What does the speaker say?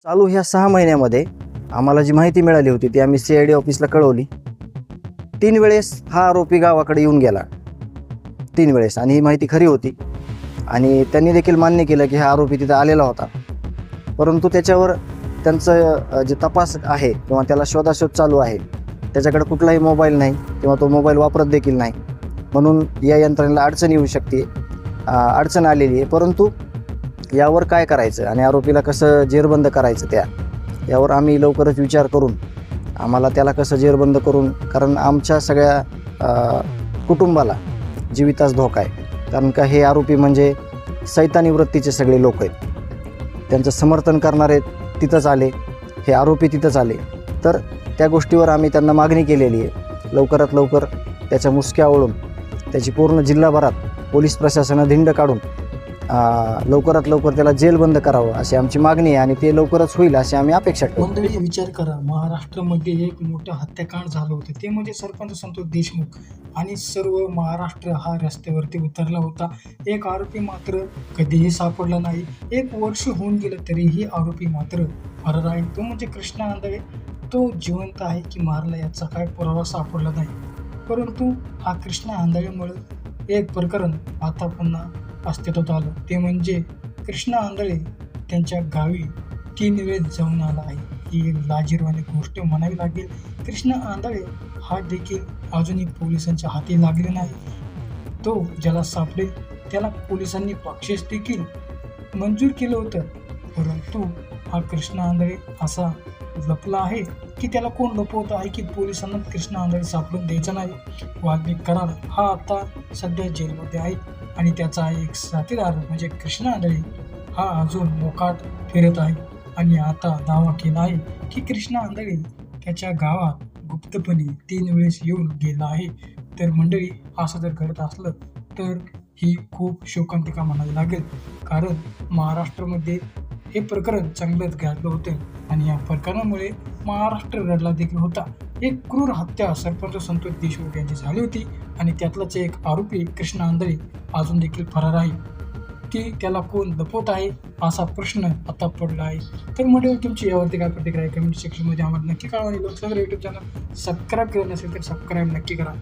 चालू ह्या 6 महिन्यामध्ये आम्हाला जी माहिती मिळाली होती ती आम्ही CID ऑफिसला कळवली. 3 वेळेस हा आरोपी गावाकडे येऊन गेला. 3 वेळेस आणि ही माहिती खरी होती आणि त्यांनी देखील मान्य केलं की हा आरोपी तिथं आलेला होता. परंतु त्याच्यावर त्यांचं जे तपास आहे किंवा त्याला शोधाशोध चालू आहे, त्याच्याकडे कुठलाही मोबाईल नाही किंवा तो मोबाईल वापरत देखील नाही. म्हणून या यंत्रणेला अडचण येऊ शकते, अडचण आलेली आहे. परंतु यावर काय करायचं आणि आरोपीला कसं जेरबंद करायचं यावर आम्ही लवकरच विचार करून आम्हाला त्याला कसं जेरबंद करून, कारण आमच्या सगळ्या कुटुंबाला जीवितास धोका आहे. कारण का हे आरोपी म्हणजे सैतानी वृत्तीचे सगळे लोक आहेत. त्यांचं समर्थन करणारे तिथंच आले, हे आरोपी तिथंच आले. तर त्या गोष्टीवर आम्ही त्यांना मागणी केलेली आहे. लवकरात लवकर त्याच्या मुसक्या ओढून त्याची पूर्ण जिल्हाभरात पोलीस प्रशासनानं धिंड काढून लवकरात लवकर त्याला जेलबंद करावं अशी आमची मागणी आहे आणि ते लवकरच होईल अशी आम्ही अपेक्षा करतो. मंडळी, विचार करा, महाराष्ट्रामध्ये एक मोठं हत्याकांड झालं होतं. ते म्हणजे सरपंच संतोष देशमुख आणि सर्व महाराष्ट्र हा रस्त्यावरती उतरला होता. एक आरोपी मात्र कधीही सापडला नाही. 1 वर्ष होऊन गेलं तरीही आरोपी मात्र फरार आहे. तो म्हणजे कृष्णा आंधळे. तो जिवंत आहे की मारला याचा काय पुरावा सापडला नाही. परंतु हा कृष्णा आंधळेमुळे एक प्रकरण आता पुन्हा अस्तित्वात आलं. ते म्हणजे कृष्णा आंधळे त्यांच्या गावी 3 वेळेस जाऊन आला आहे. ही एक लाजिरवाणी गोष्ट म्हणावी लागेल. कृष्णा आंधळे हा देखील अजूनही पोलिसांच्या हाती लागले नाही. तो ज्याला सापडेल त्याला पोलिसांनी बक्षीस देखील मंजूर केलं होतं. परंतु हा कृष्णा आंधळे असा लपला आहे की त्याला कोण लपवत आहे की पोलिसांना कृष्णा आंधळे सापडून द्यायचा नाही. वाल्मिक कराड हा आता सध्या जेलमध्ये आहे आणि त्याचा एक साथीदार म्हणजे कृष्णा आंधळे हा अजून मोकाट फिरत आहे आणि आता दावा केला आहे की कृष्णा आंधळे त्याच्या गावात गुप्तपणे 3 वेळेस येऊन गेला आहे. तर मंडळी, असं जर घडत असलं तर ही खूप शोकांतिका म्हणावी लागेल. कारण महाराष्ट्रामध्ये हे प्रकरण चांगलंच गाजलं होतं आणि या प्रकरणामुळे महाराष्ट्र रडला देखील होता. एक क्रूर हत्या सरपंच संतोष देशमुख यांची झाली होती आणि त्यातलाच एक आरोपी कृष्णा आंधळे अजून देखील फरार आहे. की त्याला कोण लपवत आहे असा प्रश्न आता पडला आहे. तर मंडळी, तुमची यावरती काय प्रतिक्रिया आहे कमेंट सेक्शनमध्ये आम्हाला नक्की कळवा आणि लोकसंग्रह YouTube चॅनल सबस्क्राईब केलं नसेल तर सबस्क्राईब नक्की करा.